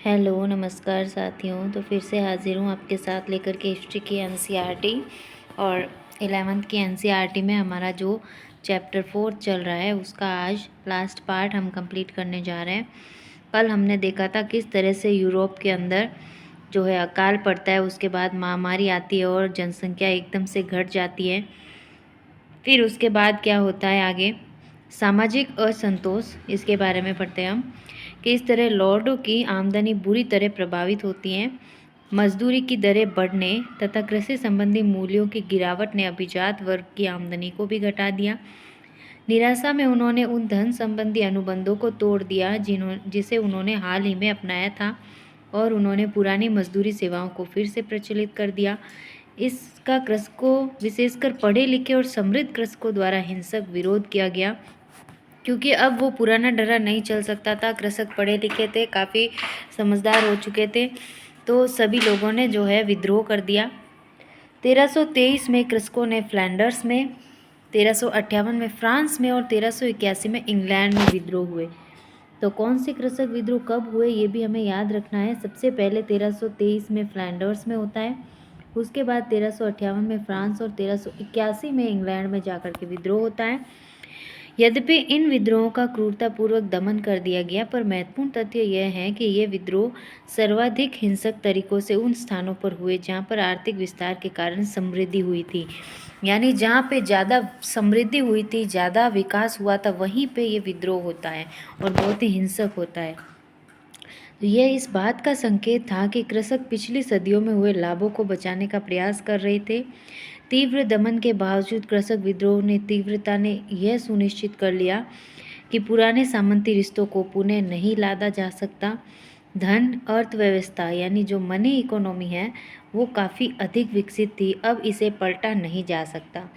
Hello नमस्कार साथियों। तो फिर से हाज़िर हूँ आपके साथ लेकर के हिस्ट्री की एनसीईआरटी और 11th की एनसीईआरटी में हमारा जो चैप्टर 4 चल रहा है उसका आज लास्ट पार्ट हम कंप्लीट करने जा रहे हैं। कल हमने देखा था किस तरह से यूरोप के अंदर जो है अकाल पड़ता है, उसके बाद महामारी आती है और जनसंख्या एकदम से घट जाती है। फिर उसके बाद क्या होता है आगे, सामाजिक असंतोष, इसके बारे में पढ़ते हैं हम कि इस तरह लॉर्डों की आमदनी बुरी तरह प्रभावित होती है। मजदूरी की दरें बढ़ने तथा कृषि संबंधी मूल्यों की गिरावट ने अभिजात वर्ग की आमदनी को भी घटा दिया। निराशा में उन्होंने उन धन संबंधी अनुबंधों को तोड़ दिया जिसे उन्होंने हाल ही में अपनाया था, और उन्होंने पुरानी मजदूरी सेवाओं को फिर से प्रचलित कर दिया। इसका कृषकों, विशेषकर पढ़े लिखे और समृद्ध कृषकों द्वारा हिंसक विरोध किया गया, क्योंकि अब वो पुराना डरा नहीं चल सकता था। कृषक पढ़े लिखे थे, काफ़ी समझदार हो चुके थे, तो सभी लोगों ने जो है विद्रोह कर दिया। 1323 में कृषकों ने फ्लैंडर्स में, 1358 में फ्रांस में और 1381 में इंग्लैंड में विद्रोह हुए। तो कौन से कृषक विद्रोह कब हुए ये भी हमें याद रखना है। सबसे पहले 1323 में फ्लैंडर्स में होता है, उसके बाद 1358 में फ्रांस और 1381 में इंग्लैंड में जाकर के विद्रोह होता है। यद्यपि इन विद्रोहों का क्रूरतापूर्वक दमन कर दिया गया, पर महत्वपूर्ण तथ्य यह है कि ये विद्रोह सर्वाधिक हिंसक तरीकों से उन स्थानों पर हुए जहाँ पर आर्थिक विस्तार के कारण समृद्धि हुई थी। यानी जहाँ पे ज़्यादा समृद्धि हुई थी, ज़्यादा विकास हुआ था, वहीं पे ये विद्रोह होता है और बहुत ही हिंसक होता है। तो यह इस बात का संकेत था कि कृषक पिछली सदियों में हुए लाभों को बचाने का प्रयास कर रहे थे। तीव्र दमन के बावजूद कृषक विद्रोह ने तीव्रता ने यह सुनिश्चित कर लिया कि पुराने सामंती रिश्तों को पुनः नहीं लादा जा सकता। धन अर्थव्यवस्था यानी जो मनी इकोनॉमी है वो काफ़ी अधिक विकसित थी, अब इसे पलटा नहीं जा सकता।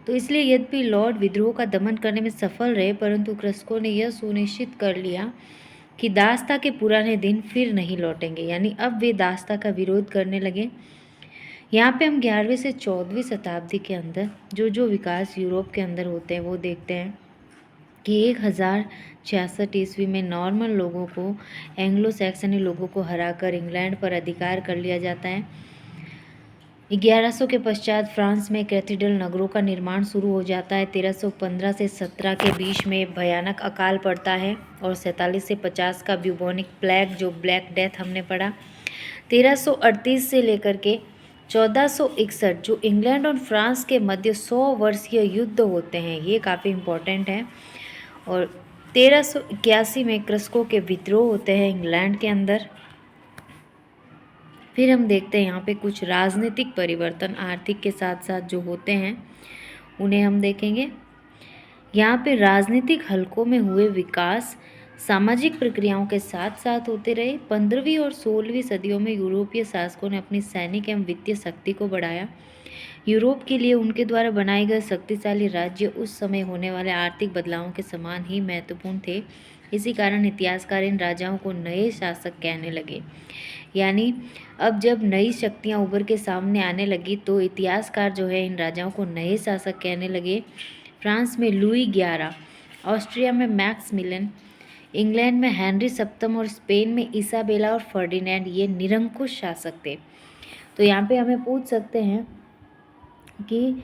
तो इसलिए यद्यपि लॉर्ड विद्रोह का दमन करने में सफल रहे, परंतु कृषकों ने यह सुनिश्चित कर लिया कि दासता के पुराने दिन फिर नहीं लौटेंगे। यानी अब वे दासता का विरोध करने लगे। यहाँ पे हम 11वीं से 14वीं शताब्दी के अंदर जो जो विकास यूरोप के अंदर होते हैं वो देखते हैं कि 1066 ईस्वी में नॉर्मन लोगों को, एंग्लो सैक्सनी लोगों को हराकर इंग्लैंड पर अधिकार कर लिया जाता है। 1100 के पश्चात फ्रांस में कैथीड्रल नगरों का निर्माण शुरू हो जाता है। 1315 से 17 के बीच में भयानक अकाल पड़ता है और 47 से 50 का ब्यूबोनिक प्लेग जो ब्लैक डेथ हमने पढ़ा। 1338 से लेकर के 1461 जो इंग्लैंड और फ्रांस के मध्य 100 वर्षीय युद्ध होते हैं, ये काफ़ी इम्पोर्टेंट है। और 1381 में कृषकों के विद्रोह होते हैं इंग्लैंड के अंदर। फिर हम देखते हैं यहाँ पे कुछ राजनीतिक परिवर्तन आर्थिक के साथ साथ जो होते हैं उन्हें हम देखेंगे। यहाँ पे राजनीतिक हलकों में हुए विकास सामाजिक प्रक्रियाओं के साथ साथ होते रहे। 15वीं और 16वीं सदियों में यूरोपीय शासकों ने अपनी सैनिक एवं वित्तीय शक्ति को बढ़ाया। यूरोप के लिए उनके द्वारा बनाए गए शक्तिशाली राज्य उस समय होने वाले आर्थिक बदलावों के समान ही महत्वपूर्ण थे। इसी कारण इतिहासकार इन राजाओं को नए शासक कहने लगे। यानी अब जब नई शक्तियां उभर के सामने आने लगी तो इतिहासकार जो है इन राजाओं को नए शासक कहने लगे। फ्रांस में लुई 11, ऑस्ट्रिया में मैक्समिलियन, इंग्लैंड में हेनरी सप्तम और स्पेन में इसाबेला और फर्डिनेंड ये निरंकुश शासक थे। तो यहाँ पे हमें पूछ सकते हैं कि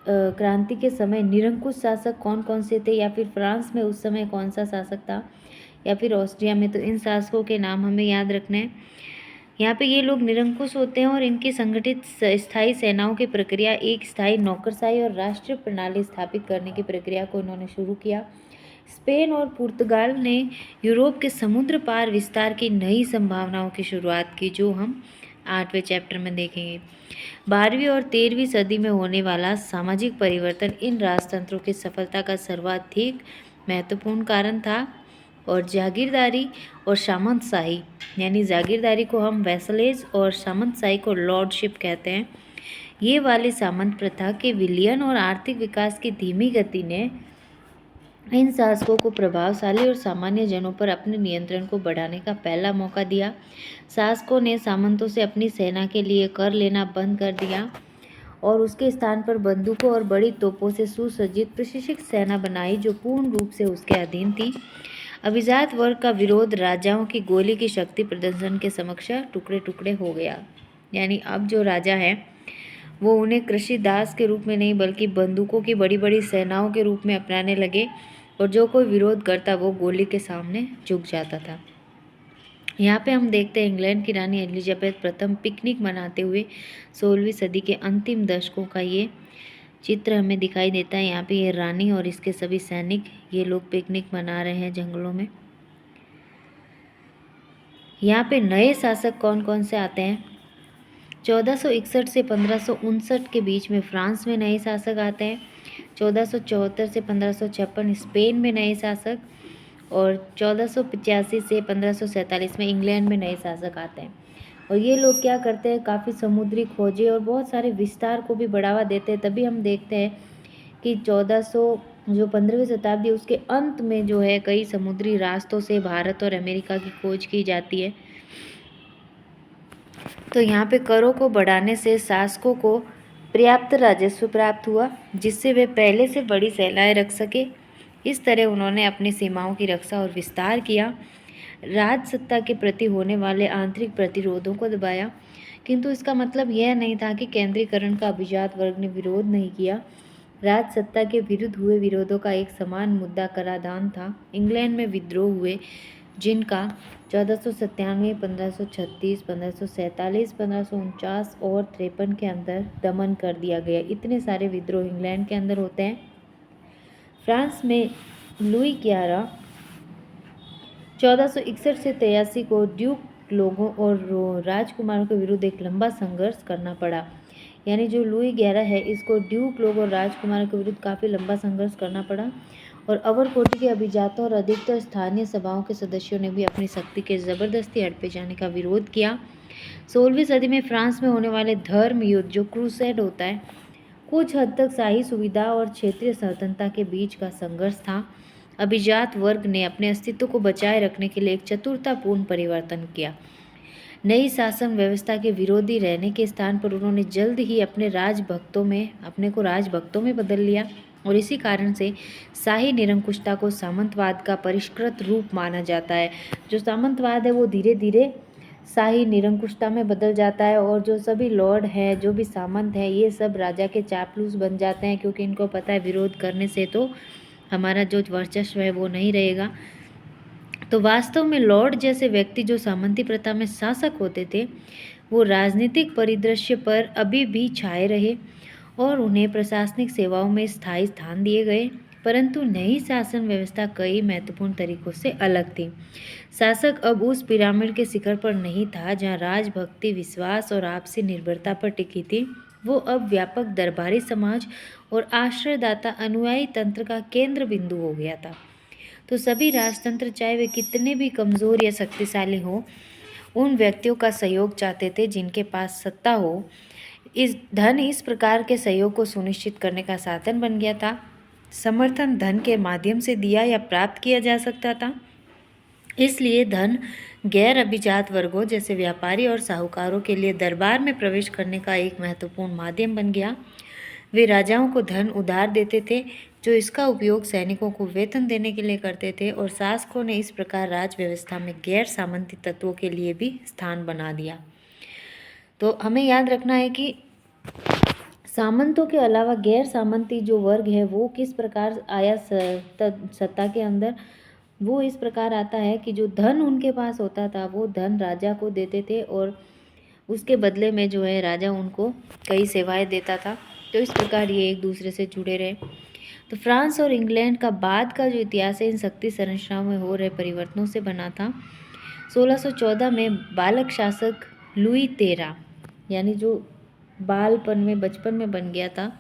क्रांति के समय निरंकुश शासक कौन कौन से थे, या फिर फ्रांस में उस समय कौन सा शासक था, या फिर ऑस्ट्रिया में। तो इन शासकों के नाम हमें याद रखने हैं। यहाँ पे ये लोग निरंकुश होते हैं और इनकी संगठित स्थायी सेनाओं की प्रक्रिया, एक स्थायी नौकरशाही और राष्ट्रीय प्रणाली स्थापित करने की प्रक्रिया को इन्होंने शुरू किया। स्पेन और पुर्तगाल ने यूरोप के समुद्र पार विस्तार की नई संभावनाओं की शुरुआत की, जो हम 8वें चैप्टर में देखेंगे। 12वीं और 13वीं सदी में होने वाला सामाजिक परिवर्तन इन राजतंत्रों की सफलता का सर्वाधिक महत्वपूर्ण कारण था। और जागीरदारी और सामंतशाही, यानी जागीरदारी को हम वैसलेज और सामंतशाही को लॉर्डशिप कहते हैं, ये वाली सामंत प्रथा के विलयन और आर्थिक विकास की धीमी गति ने इन शासकों को प्रभावशाली और सामान्य जनों पर अपने नियंत्रण को बढ़ाने का पहला मौका दिया। शासकों ने सामंतों से अपनी सेना के लिए कर लेना बंद कर दिया और उसके स्थान पर बंदूकों और बड़ी तोपों से सुसज्जित प्रशिक्षित सेना बनाई जो पूर्ण रूप से उसके अधीन थी। अभिजात वर्ग का विरोध राजाओं की गोली की शक्ति प्रदर्शन के समक्ष टुकड़े टुकड़े हो गया। यानी अब जो राजा हैं वो उन्हें कृषि दास के रूप में नहीं बल्कि बंदूकों की बड़ी बड़ी सेनाओं के रूप में अपनाने लगे, और जो कोई विरोध करता वो गोली के सामने झुक जाता था। यहाँ पे हम देखते हैं इंग्लैंड की रानी एलिजाबेथ प्रथम पिकनिक मनाते हुए 16वीं सदी के अंतिम दशकों का ये चित्र हमें दिखाई देता है। यहाँ पे ये रानी और इसके सभी सैनिक, ये लोग पिकनिक मना रहे हैं जंगलों में। यहाँ पे नए शासक कौन कौन से आते हैं? 1461 से 1559 के बीच में फ्रांस में नए शासक आते हैं। 1474 से 1556 स्पेन में नए शासक, और 1485 से 1547 में इंग्लैंड में नए शासक आते हैं। और ये लोग क्या करते हैं, काफ़ी समुद्री खोजें और बहुत सारे विस्तार को भी बढ़ावा देते हैं। तभी हम देखते हैं कि 1400 जो 15वीं शताब्दी उसके अंत में जो है कई समुद्री रास्तों से भारत और अमेरिका की खोज की जाती है। तो यहाँ पे करों को बढ़ाने से शासकों को पर्याप्त राजस्व प्राप्त हुआ, जिससे वे पहले से बड़ी सेनाएं रख सके। इस तरह उन्होंने अपनी सीमाओं की रक्षा और विस्तार किया, राज सत्ता के प्रति होने वाले आंतरिक प्रतिरोधों को दबाया। किंतु इसका मतलब यह नहीं था कि केंद्रीकरण का अभिजात वर्ग ने विरोध नहीं किया। राज सत्ता के विरुद्ध हुए विरोधों का एक समान मुद्दा कराधान था। इंग्लैंड में विद्रोह हुए जिनका 1497, 1536, 1547, 1549 और 53 के अंदर दमन कर दिया गया। इतने सारे विद्रोह इंग्लैंड के अंदर होते हैं। फ्रांस में लुई 11 1461 से 83 को ड्यूक लोगों और राजकुमारों के विरुद्ध एक लंबा संघर्ष करना पड़ा। यानी जो लुई 11 है इसको ड्यूक लोग और राजकुमारों के विरुद्ध काफ़ी लंबा संघर्ष करना पड़ा, और अवरकोटि के अभिजातों और अधिकतर स्थानीय सभाओं के सदस्यों ने भी अपनी शक्ति के ज़बरदस्ती हड़पे जाने का विरोध किया। 16वीं सदी में फ्रांस में होने वाले धर्म युद्ध जो क्रूसेड होता है, कुछ हद तक शाही सुविधा और क्षेत्रीय स्वतंत्रता के बीच का संघर्ष था। अभिजात वर्ग ने अपने अस्तित्व को बचाए रखने के लिए एक चतुरतापूर्ण परिवर्तन किया। नई शासन व्यवस्था के विरोधी रहने के स्थान पर उन्होंने जल्द ही अपने को राजभक्तों में बदल लिया, और इसी कारण से शाही निरंकुशता को सामंतवाद का परिष्कृत रूप माना जाता है। जो सामंतवाद है वो धीरे धीरे शाही निरंकुशता में बदल जाता है, और जो सभी लॉर्ड हैं, जो भी सामंत हैं, ये सब राजा के चापलूस बन जाते हैं, क्योंकि इनको पता है विरोध करने से तो हमारा जो वर्चस्व है वो नहीं रहेगा। तो वास्तव में लॉर्ड जैसे व्यक्ति जो सामंती प्रथा में शासक होते थे, वो राजनीतिक परिदृश्य पर अभी भी छाए रहे और उन्हें प्रशासनिक सेवाओं में स्थायी स्थान दिए गए। परंतु नई शासन व्यवस्था कई महत्वपूर्ण तरीकों से अलग थी। शासक अब उस पिरामिड के शिखर पर नहीं था जहाँ राजभक्ति, विश्वास और आपसी निर्भरता पर टिकी थी। वो अब व्यापक दरबारी समाज और आश्रयदाता अनुयायी तंत्र का केंद्र बिंदु हो गया था। तो सभी राजतंत्र, चाहे वे कितने भी कमज़ोर या शक्तिशाली हों, उन व्यक्तियों का सहयोग चाहते थे जिनके पास सत्ता हो। धन इस प्रकार के सहयोग को सुनिश्चित करने का साधन बन गया था। समर्थन धन के माध्यम से दिया या प्राप्त किया जा सकता था। इसलिए धन गैर अभिजात वर्गों जैसे व्यापारी और साहूकारों के लिए दरबार में प्रवेश करने का एक महत्वपूर्ण माध्यम बन गया। वे राजाओं को धन उधार देते थे, जो इसका उपयोग सैनिकों को वेतन देने के लिए करते थे, और शासकों ने इस प्रकार राज व्यवस्था में गैर सामंती तत्वों के लिए भी स्थान बना दिया। तो हमें याद रखना है कि सामंतों के अलावा गैर सामंती जो वर्ग है वो किस प्रकार आया सत्ता के अंदर। वो इस प्रकार आता है कि जो धन उनके पास होता था वो धन राजा को देते थे, और उसके बदले में जो है राजा उनको कई सेवाएं देता था। तो इस प्रकार ये एक दूसरे से जुड़े रहे। तो फ्रांस और इंग्लैंड का बाद का जो इतिहास है इन शक्ति संरचनाओं में हो रहे परिवर्तनों से बना था। 1614 में बालक शासक लुई 13, यानी जो बालपन में बचपन में बन गया था,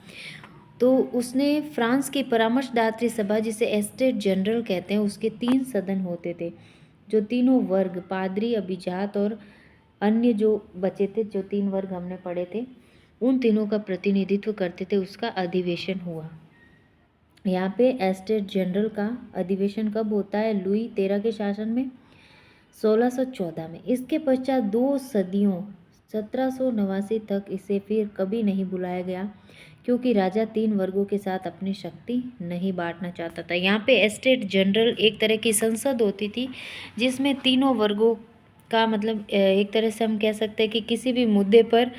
तो उसने फ्रांस की परामर्शदात्री सभा, जिसे एस्टेट जनरल कहते हैं, उसके 3 सदन होते थे, जो तीनों वर्ग पादरी, अभिजात और अन्य जो बचे थे, जो 3 वर्ग हमने पढ़े थे, उन तीनों का प्रतिनिधित्व करते थे। उसका अधिवेशन हुआ। यहाँ पे एस्टेट जनरल का अधिवेशन कब होता है? लुई 13 के शासन में 1614 में। इसके पश्चात 2 सदियों 1789 तक इसे फिर कभी नहीं बुलाया गया, क्योंकि राजा 3 वर्गों के साथ अपनी शक्ति नहीं बांटना चाहता था। यहाँ पे एस्टेट जनरल एक तरह की संसद होती थी जिसमें तीनों वर्गों का मतलब एक तरह से हम कह सकते हैं कि किसी भी मुद्दे पर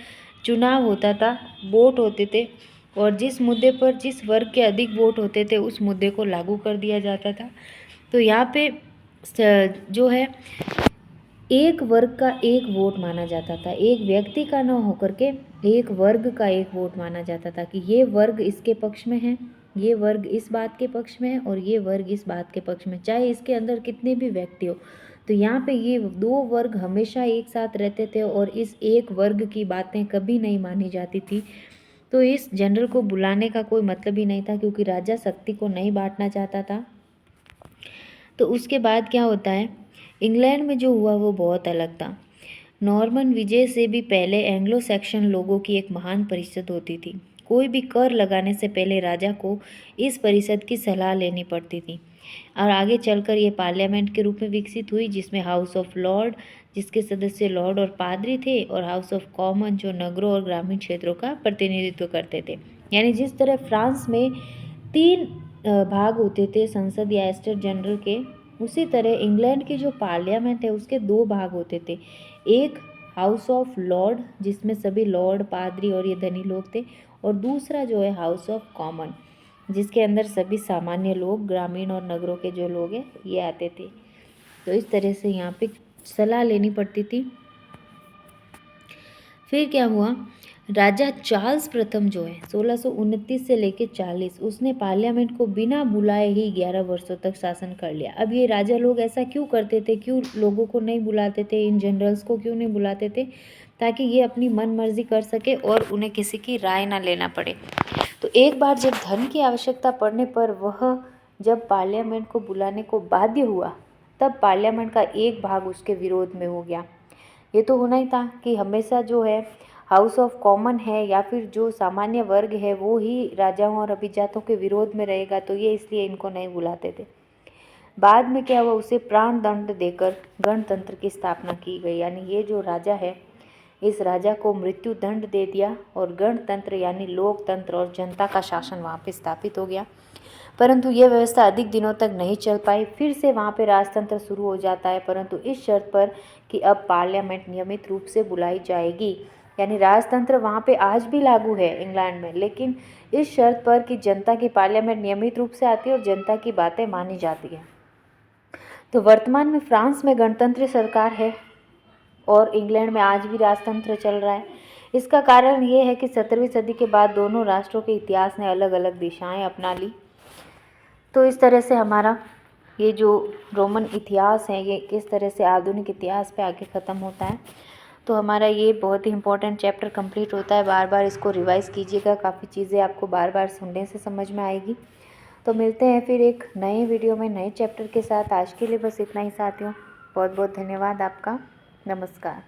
चुनाव होता था, वोट होते थे, और जिस मुद्दे पर जिस वर्ग के अधिक वोट होते थे उस मुद्दे को लागू कर दिया जाता था। तो यहाँ पे जो है एक वर्ग का एक वोट माना जाता था, एक व्यक्ति का न होकर के एक वर्ग का एक वोट माना जाता था कि ये वर्ग इसके पक्ष में है, ये वर्ग इस बात के पक्ष में है और ये वर्ग इस बात के पक्ष में, चाहे इसके अंदर कितने भी व्यक्ति हो। तो यहाँ पे ये दो वर्ग हमेशा एक साथ रहते थे और इस एक वर्ग की बातें कभी नहीं मानी जाती थी। तो इस जनरल को बुलाने का कोई मतलब ही नहीं था क्योंकि राजा शक्ति को नहीं बांटना चाहता था। तो उसके बाद क्या होता है, इंग्लैंड में जो हुआ वो बहुत अलग था। नॉर्मन विजय से भी पहले एंग्लो सैक्सन लोगों की एक महान परिषद होती थी। कोई भी कर लगाने से पहले राजा को इस परिषद की सलाह लेनी पड़ती थी और आगे चलकर ये पार्लियामेंट के रूप में विकसित हुई, जिसमें हाउस ऑफ लॉर्ड, जिसके सदस्य लॉर्ड और पादरी थे, और हाउस ऑफ कॉमन जो नगरों और ग्रामीण क्षेत्रों का प्रतिनिधित्व करते थे। यानी जिस तरह फ्रांस में 3 भाग होते थे संसद या एस्टेट जनरल के, उसी तरह इंग्लैंड की जो पार्लियामेंट है उसके 2 भाग होते थे। एक हाउस ऑफ लॉर्ड जिसमें सभी लॉर्ड, पादरी और ये धनी लोग थे, और दूसरा जो है हाउस ऑफ कॉमन जिसके अंदर सभी सामान्य लोग, ग्रामीण और नगरों के जो लोग हैं ये आते थे। तो इस तरह से यहाँ पे सलाह लेनी पड़ती थी। फिर क्या हुआ, राजा चार्ल्स प्रथम जो है 1629 से लेकर 40, उसने पार्लियामेंट को बिना बुलाए ही 11 वर्षों तक शासन कर लिया। अब ये राजा लोग ऐसा क्यों करते थे, क्यों लोगों को नहीं बुलाते थे, इन जनरल्स को क्यों नहीं बुलाते थे, ताकि ये अपनी मन मर्जी कर सके और उन्हें किसी की राय ना लेना पड़े। तो एक बार जब धन की आवश्यकता पड़ने पर वह जब पार्लियामेंट को बुलाने को बाध्य हुआ, तब पार्लियामेंट का एक भाग उसके विरोध में हो गया। ये तो होना ही था कि हमेशा जो है हाउस ऑफ कॉमन है या फिर जो सामान्य वर्ग है वो ही राजाओं और अभिजातों के विरोध में रहेगा, तो ये इसलिए इनको नहीं बुलाते थे। बाद में क्या हुआ, उसे प्राण दंड देकर गणतंत्र की स्थापना की गई। यानी ये जो राजा है इस राजा को मृत्यु दंड दे दिया और गणतंत्र यानी लोकतंत्र और जनता का शासन वहाँ पे स्थापित हो गया। परंतु ये व्यवस्था अधिक दिनों तक नहीं चल पाई, फिर से वहाँ पे राजतंत्र शुरू हो जाता है, परंतु इस शर्त पर कि अब पार्लियामेंट नियमित रूप से बुलाई जाएगी। यानी राजतंत्र वहाँ पे आज भी लागू है इंग्लैंड में, लेकिन इस शर्त पर कि जनता की पार्लियामेंट नियमित रूप से आती है और जनता की बातें मानी जाती है। तो वर्तमान में फ्रांस में गणतंत्र सरकार है और इंग्लैंड में आज भी राजतंत्र चल रहा है। इसका कारण ये है कि 17वीं सदी के बाद दोनों राष्ट्रों के इतिहास ने अलग अलग दिशाएं अपना ली। तो इस तरह से हमारा ये जो रोमन इतिहास है ये किस तरह से आधुनिक इतिहास पे आके ख़त्म होता है। तो हमारा ये बहुत ही इंपॉर्टेंट चैप्टर कंप्लीट होता है। बार बार इसको रिवाइज़ कीजिएगा, काफ़ी चीज़ें आपको बार बार सुनने से समझ में आएगी। तो मिलते हैं फिर एक नए वीडियो में नए चैप्टर के साथ। आज के लिए बस इतना ही साथियों, बहुत बहुत धन्यवाद आपका। नमस्कार।